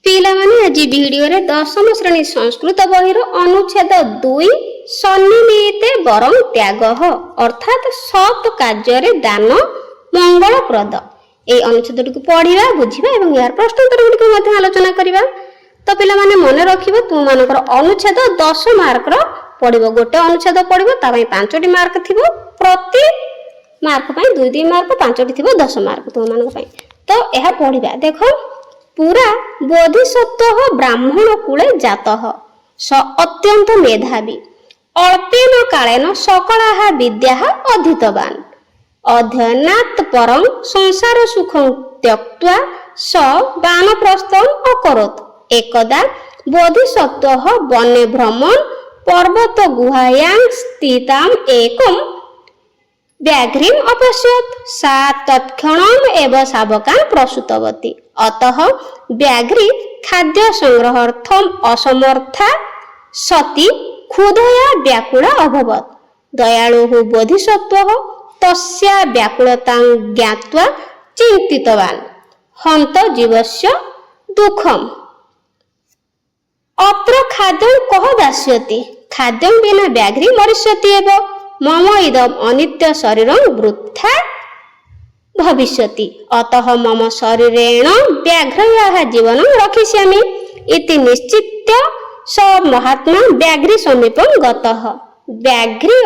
ପିଲାମାନେ ଆଜି ଭିଡିଓରେ ଦଶମ ଶ୍ରେଣୀ ସଂସ୍କୃତ ବହିର ଅନୁଚ୍ଛେଦ 2 ସନ୍ନିମିତେ ବରଂ ତ୍ୟାଗଃ ଅର୍ଥାତ୍ ସତ୍ କାର୍ଯ୍ୟରେ ଦାନ ମଙ୍ଗଳପ୍ରଦ এই ଅନୁଚ୍ଛେଦଟିକୁ ପଢିବା ବୁଝିବା ଏବଂ ଏହାର ପ୍ରଶ୍ନୋତ୍ତର ଗୁଡ଼ିକୁ ମଧ୍ୟ ଆଲୋଚନା କରିବା। ତ ପିଲାମାନେ ମନେ ରଖିବ ତୁମମାନଙ୍କର ଅନୁଚ୍ଛେଦ 10 ମାର୍କର ପଢିବ। ଗୋଟେ ଅନୁଚ୍ଛେଦ ପଢିବ ତା ପାଇଁ 5ଟି ମାର୍କ ଥିବ, ପ୍ରତି ମାର୍କ ପାଇଁ 2 ମାର୍କ, 5ଟି ଥିବ 10 ମାର୍କ ତୁମମାନଙ୍କ ପାଇଁ। ତ ଏହା ପଢିବା। ଦେଖ ପୁରା ବୋଧିସତ୍ତ୍ୱ ବ୍ରାହ୍ମଣ କୂଳେ ଜାତଃ ସ ଅତ୍ୟନ୍ତ ମେଧାବୀ ଅଳ୍ପେନ କାଳେନ ସକଳାଃ ବିଦ୍ୟାଃ ଅଧୀତବାନ୍ ଅଧ୍ୟୟନାତ୍ ପରଂ ସଂସାର ସୁଖଂ ତ୍ୟକ୍ତ୍ୱା ସ ବାନପ୍ରସ୍ଥଂ ଅକରୋତ୍ ଏକଦା ବୋଧିସତ୍ତ୍ୱ ବନେ ଭ୍ରମନ୍ ପର୍ବତ ଗୁହାୟାଂ ସ୍ଥିତାମ୍ ଏକଂ ବ୍ୟାଘ୍ରୀମ୍ अपश्यत् सा तत्क्षणम् एव शावकान् प्रसूतवती अतः व्याघ्री खाद्य संग्रहार्थम् असमर्था सती क्षुधया व्याकुला अभवत् दयालुः बोधिसत्त्वः तस्या व्याकुलतां ज्ञात्वा चिन्तितवान् हन्त जीवस्य दुःखम् अत्र खाद्यं कः दास्यति खाद्यं विना व्याघ्री मरिष्यति एव मम इदम अनित्य शरीरं वृथा भविष्यति अतः मम शरीरेण व्याघ्रयाः जीवनं रक्षिष्यामि इति निश्चित्य स महात्मा व्याघ्री समीपं गतः व्याघ्री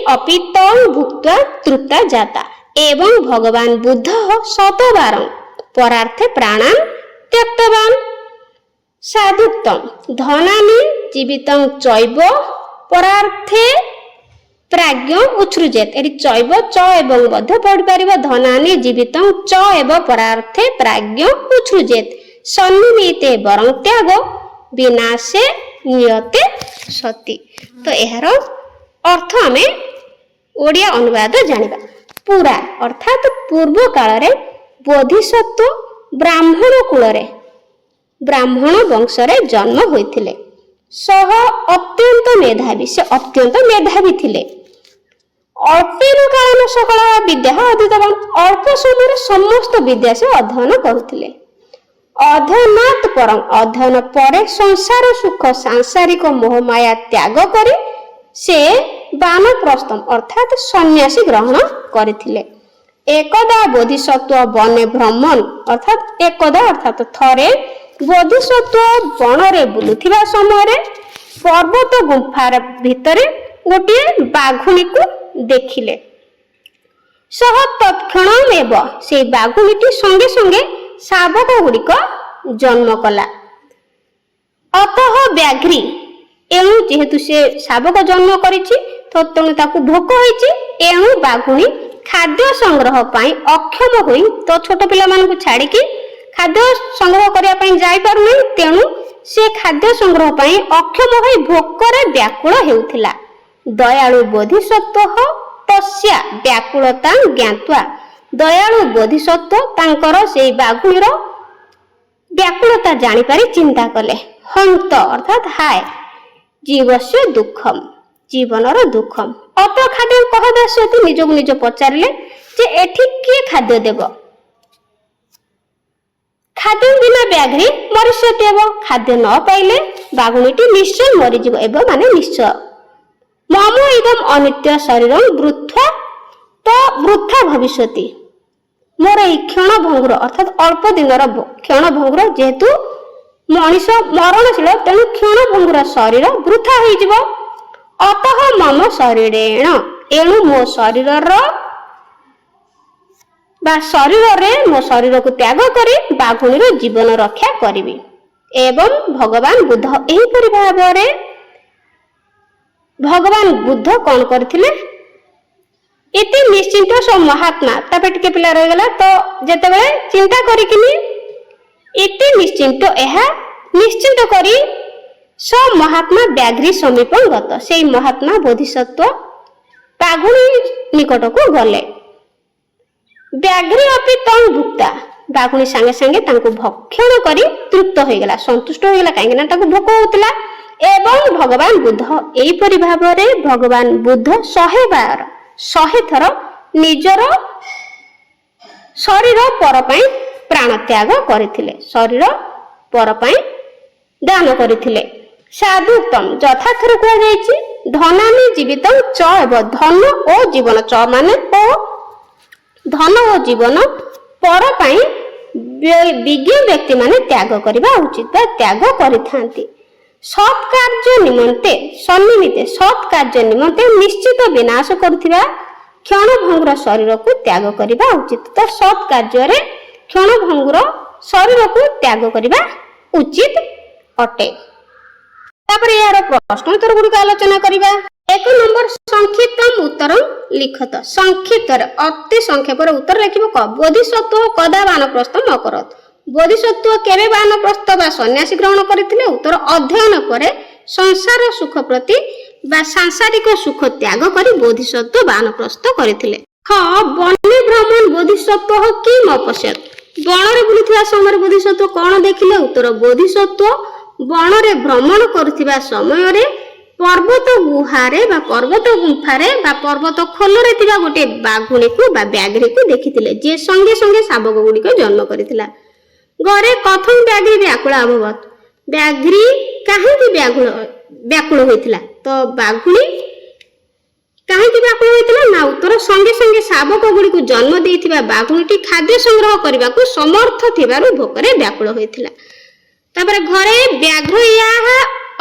अपि तं भुक्त्वा तृप्ता जाता एवं भगवान बुद्धः शतवारं परार्थे प्राणान् त्यक्तवान् साधुत्वं धनानि जीवितं चैव परार्थे प्राज्ञ उच्छृजेत एटी चैव च एवं मध्य पढ़ि परिबा धनानि जीवितं च एव परार्थे प्राज्ञ उच्छृजेत सन्निमिते वरं त्याग विनाशे नियते सति। तो एहार अर्थ हमें ओडिया अनुवाद जानिबा। पूरा अर्थात पूर्व काल रे बोधिसत्व ब्राह्मण कूल रे ब्राह्मण वंश रे जन्म होइथिले। सह अत्यंत मेधावी से अत्यंत मेधावी थिले। अल्पेन कालन सकल विद्या अधीतवान अल्प समय समस्त विद्या से अध्ययन करुथिले। अध्ययनात् परं अध्ययन परे संसार सुख सांसारिक मोहमाया त्याग करी से वानप्रस्थम अर्थात सन्यासी ग्रहण करथिले। एकदा बोधिसत्व बने भ्रमण अर्थात एकदा अर्थात थरे बोधिसत्व बणरे बुलुथिबा समय पर्वत गुंफार भितरे गोटे बाघुणी को देखिले। सह तत्क्षणम् एव से बाघुणीटी संगे संगे शावक गुड़िक जन्म कला। अतः व्याघ्री एणु जेहेतु से शावक जन्म करिछि तो तेणु ताकू भोक होइछि एणु बाघुणी खाद्य संग्रह पाई अक्षम होई तो छोट पिला मानकु छाड़ी की खाद्य संग्रह करिया पई जाई पारुनी तेणु से खाद्य संग्रह पई अक्षम होई भोकरे व्याकुल हेउथिला। दयालु बोधिसत्त्व तस्या व्याकुलता ज्ञात्वा दयालु बोधिसत्त्व तांकर सेई बाघुणीर व्याकुलता जानि पारि चिंता कले। हंत अर्थात हाय जीवस्य दुःखम जीवनर दुःखम अत खाद्य कह दास्यति निजକୁ निज पचारिले जे एठी किए खाद्य देब खाद्य बिना व्याघ्री मरिष्यति एव खाद्य न पाइले बाघुणीटी निश्चय मरिଯିବ एवं माने निश्चय मम इदम अनित्य शरीरं वृथा भविष्यति मोर ई क्षण भंगुर अर्थात अल्प दिनर क्षण भंगुर जेहेतु मनीष मरणशील तेणु क्षण भंगुर शरीर वृथा होइଯିବ अतः मम शरीरेण एणु मो शरीर मो शरीर को त्याग करी बाघुणीर जीवन रक्षा करिवि। एवं भगवान बुद्ध एहिपरि भाबरे भगवान बुद्ध कौन करथिले इति निश्चिंत स महात्मा तापे टिके पिला रहि गला तो जेते बेले चिंता करिकिनी इति निश्चिंत एहा निश्चिंत करी स महात्मा व्याघ्री समीपं गत से महात्मा बोधिसत्व बाघुणी निकट को गले। व्याघ्री अपि तं भुक्ता बाघुणी संगे संगे तांको भक्षण करी तृप्त होई गला संतुष्ट होई गला काहे ना ताको भोक होतला। एवं भगवान बुद्ध एई परि भाबरे भगवान बुद्ध 100 थर निजर शरीर पर पई ପ୍ରାଣ ତ୍ୟାଗ କରିଥିଲେ, ଶରୀର ପର ପାଇଁ ଦାନ କରିଥିଲେ। ସାଧୁତମ ଯଥାର୍ଥରେ କୁହାଯାଇଛି ଧନାନି ଜୀବିତ ଚ ହେବ, ଧନ ଓ ଜୀବନ, ଚ ମାନେ ଓ, ଧନ ଓ ଜୀବନ ପର ପାଇଁ ବିଜ୍ଞ ବ୍ୟକ୍ତି ମାନେ ତ୍ୟାଗ କରିବା ଉଚିତ ବା ତ୍ୟାଗ କରିଥାନ୍ତି। ସତ୍ କାର୍ଯ୍ୟ ନିମନ୍ତେ ସନ୍ନିମିତ୍ତେ ସତ୍ କାର୍ଯ୍ୟ ନିମନ୍ତେ ନିଶ୍ଚିତ ବିନାଶ କରୁଥିବା କ୍ଷଣଭଙ୍ଗୁର ଶରୀରକୁ ତ୍ୟାଗ କରିବା ଉଚିତ। ତ ସତ୍ କାର୍ଯ୍ୟରେ କ୍ଷଣଭଙ୍ଗୁର ଶରୀରକୁ ତ୍ୟାଗ କରିବା ଉଚିତ ଅଟେ। ତାପରେ ଏହାର ପ୍ରଶ୍ନ ଉତ୍ତର ଗୁଡ଼ିକ ଆଲୋଚନା କରିବା। 1 ନମ୍ବର ସଂକ୍ଷିପ୍ତମ ଉତ୍ତରମ୍ ଲିଖତ। ସଂକ୍ଷିପ୍ତରେ ଅତି ସଂକ୍ଷେପରେ ଉତ୍ତର ଲେଖିବ। ବୋଧିସତ୍ତ୍ୱ କଦା ବାନପ୍ରସ୍ଥମ ଅକରୋତ୍। ବୋଧିସତ୍ତ୍ୱ କେବେ ବାନପ୍ରସ୍ଥ ବା ସନ୍ନ୍ୟାସୀ ଗ୍ରହଣ କରିଥିଲେ? ଉତ୍ତର ଅଧ୍ୟୟନ ପରେ ସଂସାର ସୁଖ ପ୍ରତି ବା ସାଂସାରିକ ସୁଖ ତ୍ୟାଗ କରି ବୋଧିସତ୍ତ୍ୱ ବାନପ୍ରସ୍ଥ କରିଥିଲେ। ହ ବନେ ଭ୍ରମଣ ବୋଧିସତ୍ତ୍ୱ କିମ୍ ଅପଶ୍ୟତ୍। ବଣରେ ବୁଲୁଥିବା ସମୟରେ ବୋଧିସତ୍ତ୍ୱ କଣ ଦେଖିଲେ? ଉତ୍ତର ବୋଧିସତ୍ତ୍ୱ ବଣରେ ଭ୍ରମଣ କରୁଥିବା ସମୟରେ ପର୍ବତ ଗୁହାରେ ବା ପର୍ବତ ଗୁମ୍ଫାରେ ବା ପର୍ବତ ଖୋଲରେ ଥିବା ଗୋଟିଏ ବାଘୁଣୀକୁ ବା ବ୍ୟାଘ୍ରୀକୁ ଦେଖିଥିଲେ, ଯିଏ ସଙ୍ଗେ ସଙ୍ଗେ ଶାବକ ଗୁଡ଼ିକ ଜନ୍ମ କରିଥିଲା। ଘରେ କଥମ ବ୍ୟାଘ୍ରୀ ବ୍ୟାକୁଳ ଅଭବତ୍। ବ୍ୟାଘ୍ରୀ କାହିଁକି ବ୍ୟାକୁଳ ହୋଇଥିଲା? ତ ବାଘୁଣୀ କାହିଁକି ବ୍ୟାକୁଳ ହୋଇଥିଲା? ନା ଉତ୍ତର ସଙ୍ଗେ ସଙ୍ଗେ ଶାବକ ଗୁଡ଼ିକୁ ଜନ୍ମ ଦେଇଥିବା ବାଘୁଣୀଟି ଖାଦ୍ୟ ସଂଗ୍ରହ କରିବାକୁ ସମର୍ଥ ଥିବାରୁ ଭୋକରେ ବ୍ୟାକୁଳ ହୋଇଥିଲା। ତାପରେ ଘରେ ବ୍ୟାଘ୍ର ୟାହା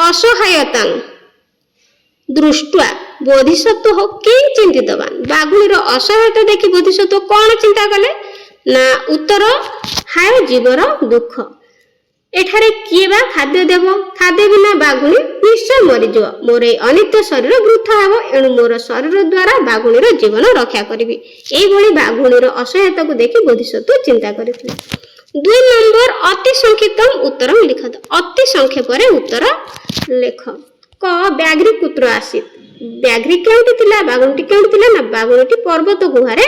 ଅସହାୟତାଂ ଦୃଷ୍ଟ୍ୱା ବୋଧିସତ୍ତ୍ୱ କିଂ ଚିନ୍ତିତବାନ। ବାଘୁଣୀର ଅସହାୟତା ଦେଖି ବୋଧିସତ୍ତ୍ୱ କଣ ଚିନ୍ତା କଲେ? ନା ଉତ୍ତର ହାୟ ଜୀବର ଦୁଃଖ, ଏଠାରେ କିଏ ବା ଖାଦ୍ୟ ଦେବ? ଖାଦ୍ୟ ବିନା ବାଘୁଣୀ ନିଶ୍ଚୟ ମରିଯିବ। ମୋର এই ଅନିତ୍ୟ ଶରୀର ବୃଥା ହେବ, ଏଣୁ ମୋର ଶରୀର ଦ୍ୱାରା ବାଘୁଣୀର ଜୀବନ ରକ୍ଷା କରିବି। ଏଇଭଳି ବାଘୁଣୀର ଅସହାୟତାକୁ ଦେଖି ବୋଧିସତ୍ତ୍ୱ ଚିନ୍ତା କରିଥିଲେ। 2 ନମ୍ବର ଅତି ସଂକ୍ଷିପ୍ତମ ଉତ୍ତରମ୍ ଲିଖତ। ଅତି ସଂକ୍ଷେପରେ ଉତ୍ତର ଲେଖ। କ ବ୍ୟାଘ୍ରୀ କୁତ୍ର ଆସିତ୍। ବ୍ୟାଘ୍ରୀ କେଉଁଠି ଥିଲା? ବାଘୁଣୀଟି କେଉଁଠି ଥିଲା? ନା ବାଘୁଣୀଟି ପର୍ବତ ଗୁହାରେ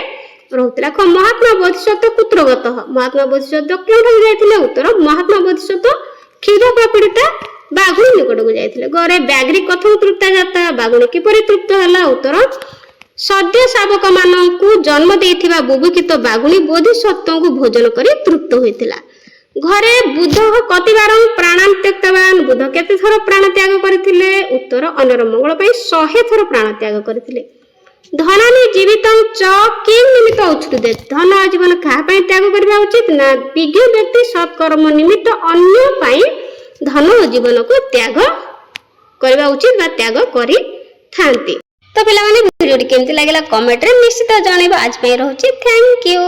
ରହୁଥିଲା। କ ମହାତ୍ମା ବୋଧିସତ୍ତ୍ୱ କୁତ୍ରଗତ। ମହାତ୍ମା ବୋଧିସତ୍ତ୍ୱ କେଉଁଠାକୁ ଯାଇଥିଲେ? ଉତ୍ତର ମହାତ୍ମା ବୋଧିସତ୍ତ୍ୱ କ୍ଷୀର ପୀଡ଼ିତା ବାଘୁଣୀ ନିକଟକୁ ଯାଇଥିଲେ। ଘରେ ବ୍ୟାଘ୍ରୀ କଥମ ତୃପ୍ତା ଜାତା। ବାଘୁଣୀ କିପରି ତୃପ୍ତ ହେଲା? ଉତ୍ତର ସଦ୍ୟ ଶାବକ ମାନଙ୍କୁ ଜନ୍ମ ଦେଇଥିବା ବୁଭୁକ୍ଷିତ ବାଘୁଣୀ ବୋଧିସତ୍ତ୍ୱଙ୍କୁ ଭୋଜନ କରି ତୃପ୍ତ ହୋଇଥିଲା। ଘରେ ବୁଦ୍ଧ କତିବାର ପ୍ରାଣାନ୍ ତ୍ୟକ୍ତବାନ। ବୁଦ୍ଧ କେତେ ଥର ପ୍ରାଣ ତ୍ୟାଗ କରିଥିଲେ? ଉତ୍ତର ଅନ୍ୟର ମଙ୍ଗଳ ପାଇଁ 100 ଥର ପ୍ରାଣ ତ୍ୟାଗ କରିଥିଲେ। ଧନାନି ଜୀବିତଂ ଚ କିମ୍ ନିମିତ୍ତ ଉଚ୍ଛୃତେ। ଧନ ଜୀବନ କାହା ପାଇଁ ତ୍ୟାଗ କରିବା ଉଚିତ? ନା ବିଜ୍ଞ ବ୍ୟକ୍ତି ସତ୍କର୍ମ ନିମିତ୍ତ ଅନ୍ୟ ପାଇଁ ଧନ ଓ ଜୀବନକୁ ତ୍ୟାଗ କରିବା ଉଚିତ ବା ତ୍ୟାଗ କରିଥାନ୍ତି। ତ ପିଲାମାନେ ଭିଡ଼ିଓଟି କେମିତି ଲାଗିଲା କମେଣ୍ଟରେ ନିଶ୍ଚିତ ଜଣାଇବ। ଆଜି ପାଇଁ ରହୁଛି, ଥ୍ୟାଙ୍କ ୟୁ।